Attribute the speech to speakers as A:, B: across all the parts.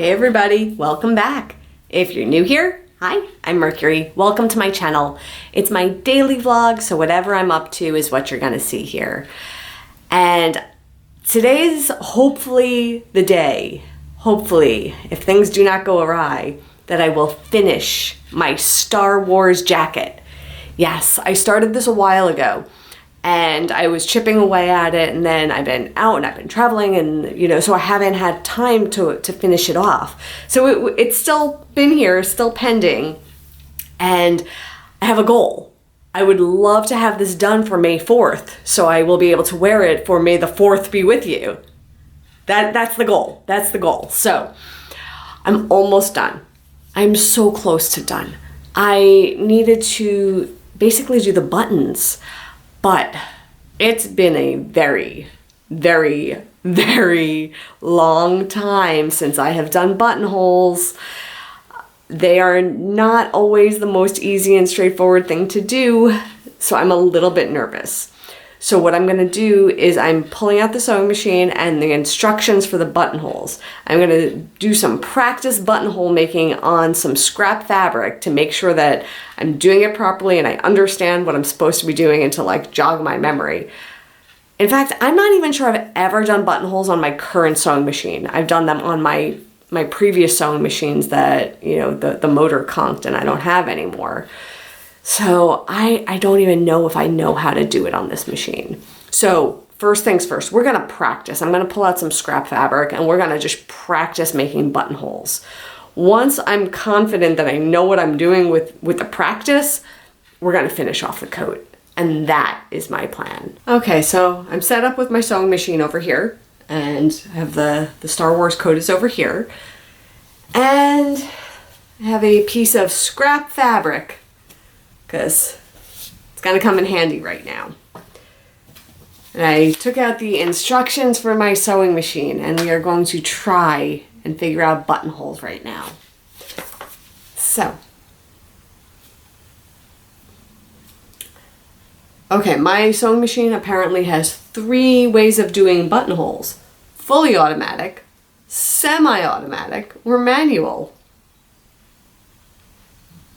A: Hey everybody, welcome back. If you're new here, hi, I'm Mercury. Welcome to my channel. It's my daily vlog, so whatever I'm up to is what you're gonna see here. And today's hopefully the day, hopefully, if things do not go awry, that I will finish my Star Wars jacket. Yes, I started this a while ago. And I was chipping away at it, and then I've been out and I've been traveling, and so I haven't had time to finish it off. So it's still been here, still pending, and I have a goal. I would love to have this done for May 4th, so I will be able to wear it for May the 4th be with you. That's the goal. That's the goal. So I'm almost done. I'm so close to done. I needed to basically do the buttons. But it's been a very, very, very long time since I have done buttonholes. They are not always the most easy and straightforward thing to do, so I'm a little bit nervous. So what I'm gonna do is I'm pulling out the sewing machine and the instructions for the buttonholes. I'm gonna do some practice buttonhole making on some scrap fabric to make sure that I'm doing it properly and I understand what I'm supposed to be doing and to like jog my memory. In fact, I'm not even sure I've ever done buttonholes on my current sewing machine. I've done them on my previous sewing machines that, the motor conked and I don't have anymore. So I don't even know if I know how to do it on this machine. So first things first, we're gonna practice. I'm gonna pull out some scrap fabric and we're gonna just practice making buttonholes. Once I'm confident that I know what I'm doing with the practice, we're gonna finish off the coat. And that is my plan. Okay, so I'm set up with my sewing machine over here and I have the Star Wars coat is over here. And I have a piece of scrap fabric because it's gonna come in handy right now. And I took out the instructions for my sewing machine and we are going to try and figure out buttonholes right now. So, okay, my sewing machine apparently has 3 ways of doing buttonholes: fully automatic, semi-automatic, or manual.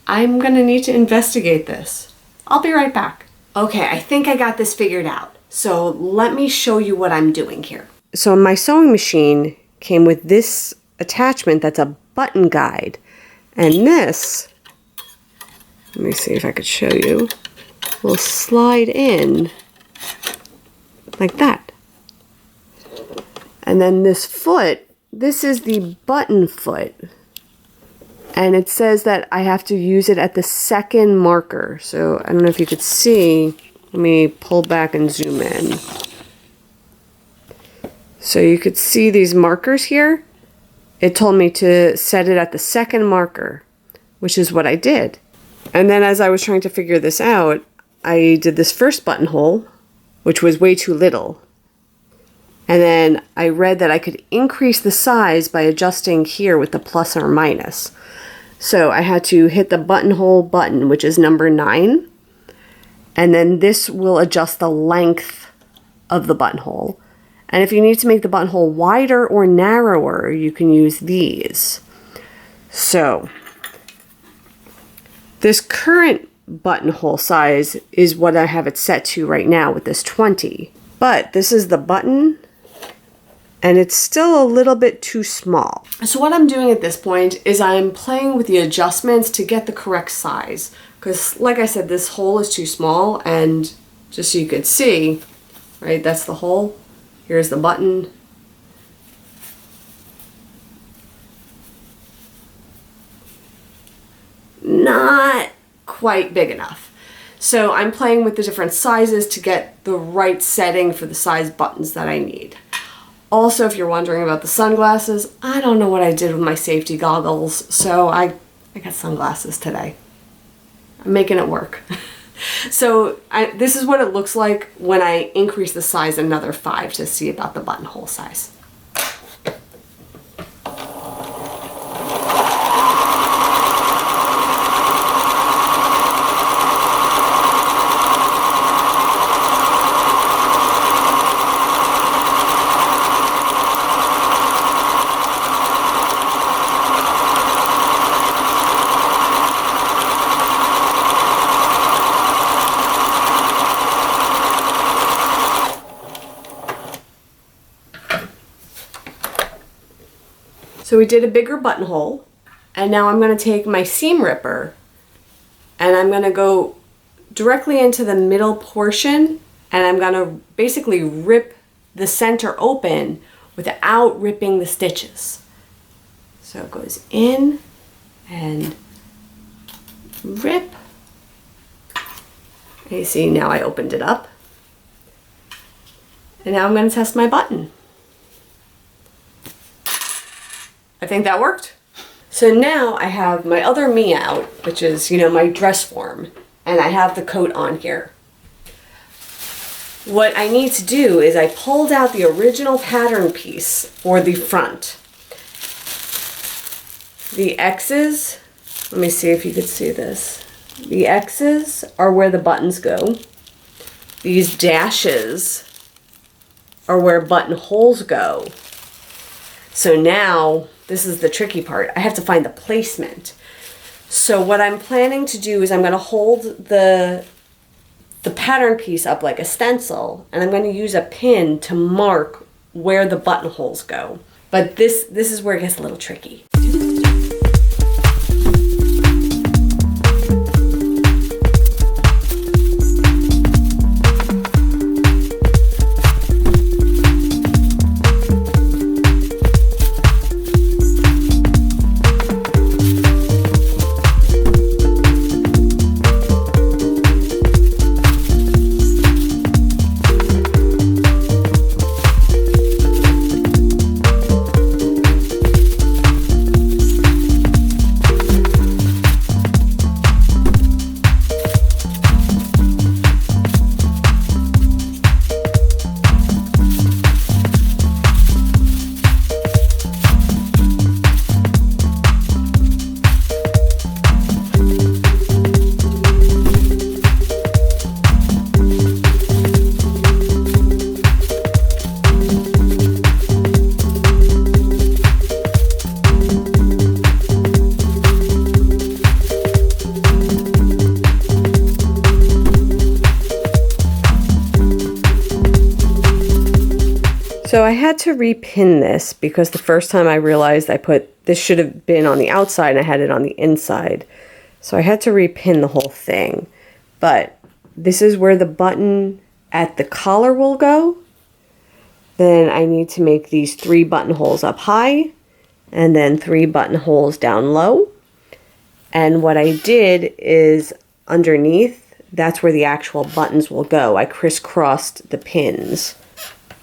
A: I'm gonna need to investigate this. I'll be right back. Okay, I think I got this figured out. So let me show you what I'm doing here. So my sewing machine came with this attachment that's a button guide. And this, let me see if I could show you, will slide in like that. And then this foot, this is the button foot. And it says that I have to use it at the second marker. So I don't know if you could see. Let me pull back and zoom in. So you could see these markers here. It told me to set it at the second marker, which is what I did. And then as I was trying to figure this out, I did this first buttonhole, which was way too little. And then I read that I could increase the size by adjusting here with the plus or minus. So I had to hit the buttonhole button, which is number 9. And then this will adjust the length of the buttonhole. And if you need to make the buttonhole wider or narrower, you can use these. So this current buttonhole size is what I have it set to right now with this 20. But this is the button, and it's still a little bit too small. So what I'm doing at this point is I'm playing with the adjustments to get the correct size. Because like I said, this hole is too small, and just so you could see, right, that's the hole. Here's the button. Not quite big enough. So I'm playing with the different sizes to get the right setting for the size buttons that I need. Also, if you're wondering about the sunglasses, I don't know what I did with my safety goggles, so I got sunglasses today. I'm making it work. So this is what it looks like when I increase the size another 5 to see about the buttonhole size. So we did a bigger buttonhole, and now I'm going to take my seam ripper and I'm going to go directly into the middle portion, and I'm going to basically rip the center open without ripping the stitches. So it goes in and rip. And you see now I opened it up. And now I'm going to test my button. I think that worked. So now I have my other me out, which is, you know, my dress form, and I have the coat on here. What I need to do is I pulled out the original pattern piece for the front. The X's, let me see if you could see this. The X's are where the buttons go. These dashes are where buttonholes go. So now, this is the tricky part. I have to find the placement. So what I'm planning to do is I'm going to hold the pattern piece up like a stencil, and I'm going to use a pin to mark where the buttonholes go. But this is where it gets a little tricky. So I had to repin this because the first time I realized this should have been on the outside and I had it on the inside. So I had to repin the whole thing. But this is where the button at the collar will go. Then I need to make these 3 buttonholes up high and then 3 buttonholes down low. And what I did is underneath, that's where the actual buttons will go. I crisscrossed the pins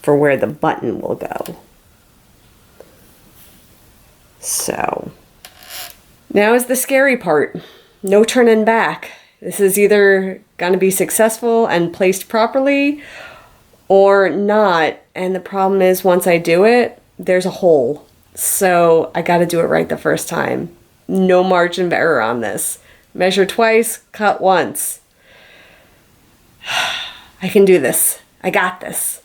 A: for where the button will go. So now is the scary part. No turning back. This is either going to be successful and placed properly or not. And the problem is once I do it, there's a hole. So I got to do it right the first time. No margin of error on this. Measure twice, cut once. I can do this. I got this.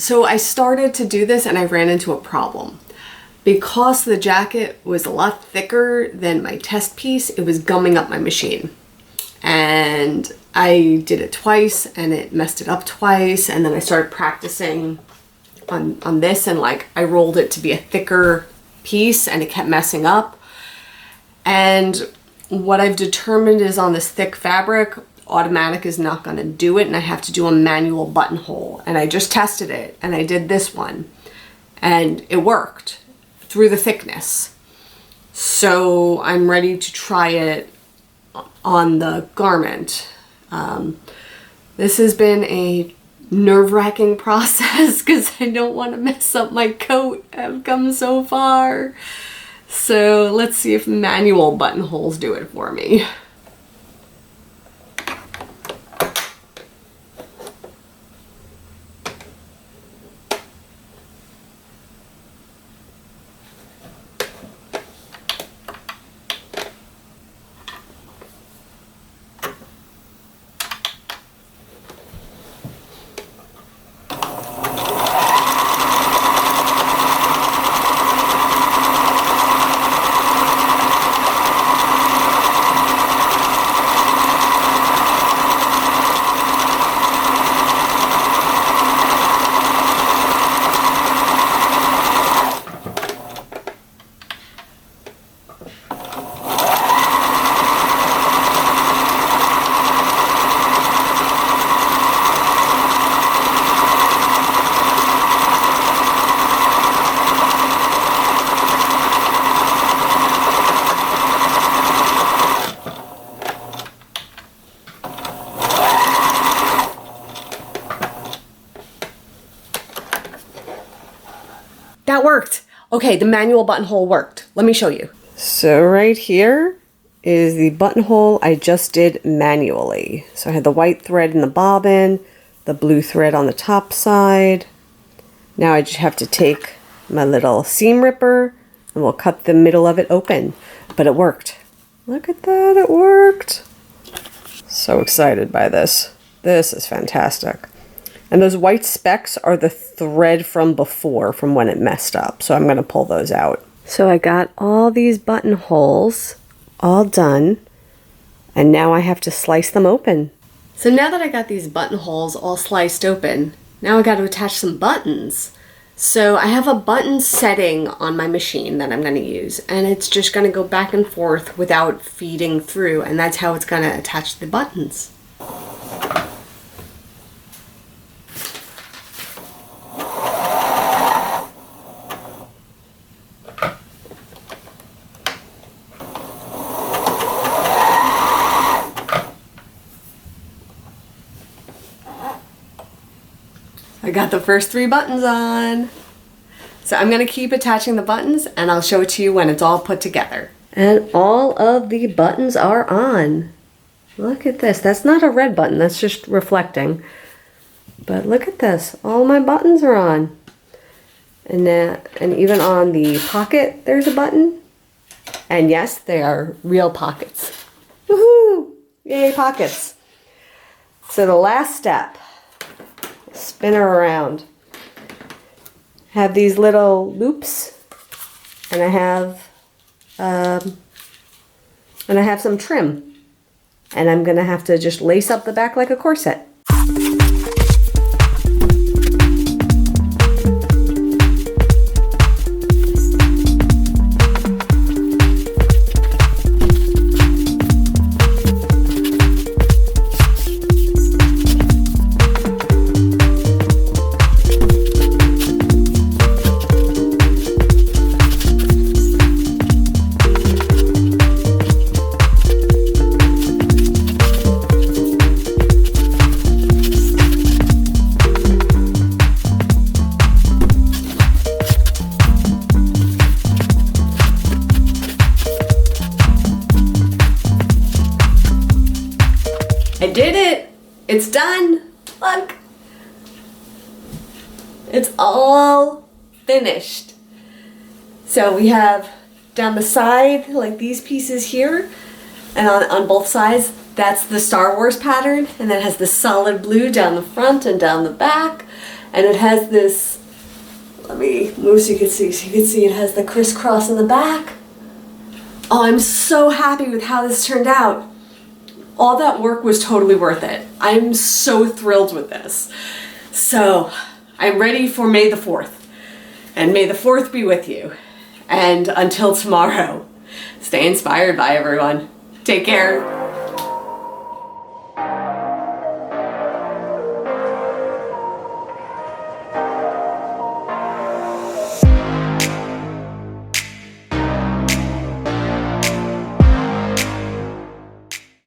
A: So I started to do this and I ran into a problem. Because the jacket was a lot thicker than my test piece, it was gumming up my machine. And I did it twice and it messed it up twice, and then I started practicing on this, and like I rolled it to be a thicker piece and it kept messing up. And what I've determined is on this thick fabric, automatic is not going to do it, and I have to do a manual buttonhole. And I just tested it and I did this one and it worked through the thickness. So I'm ready to try it on the garment. This has been a nerve-wracking process because I don't want to mess up my coat. I've come so far. So let's see if manual buttonholes do it for me. that worked. Okay, the manual buttonhole worked. Let me show you. So right here is the buttonhole I just did manually. So I had the white thread in the bobbin, the blue thread on the top side. Now I just have to take my little seam ripper and we'll cut the middle of it open. But it worked. Look at that, it worked. So excited by this. This is fantastic. And those white specks are the thread from before, from when it messed up. So I'm going to pull those out. So I got all these buttonholes all done. And now I have to slice them open. So now that I got these buttonholes all sliced open, now I got to attach some buttons. So I have a button setting on my machine that I'm going to use. And it's just going to go back and forth without feeding through. And that's how it's going to attach the buttons. I got the first 3 buttons on. So I'm going to keep attaching the buttons and I'll show it to you when it's all put together. And all of the buttons are on. Look at this. That's not a red button. That's just reflecting. But look at this. All my buttons are on. And even on the pocket, there's a button. And yes, they are real pockets. Woohoo! Yay, pockets. So the last step. Spin her around. Have these little loops, and I have some trim, and I'm gonna have to just lace up the back like a corset. I did it! It's done! Look! It's all finished. So we have down the side, like these pieces here, and on both sides, that's the Star Wars pattern, and then it has the solid blue down the front and down the back, and it has this, let me move so you can see it has the crisscross in the back. Oh, I'm so happy with how this turned out. All that work was totally worth it. I'm so thrilled with this. So I'm ready for May the 4th. And may the 4th be with you. And until tomorrow, stay inspired by everyone. Take care.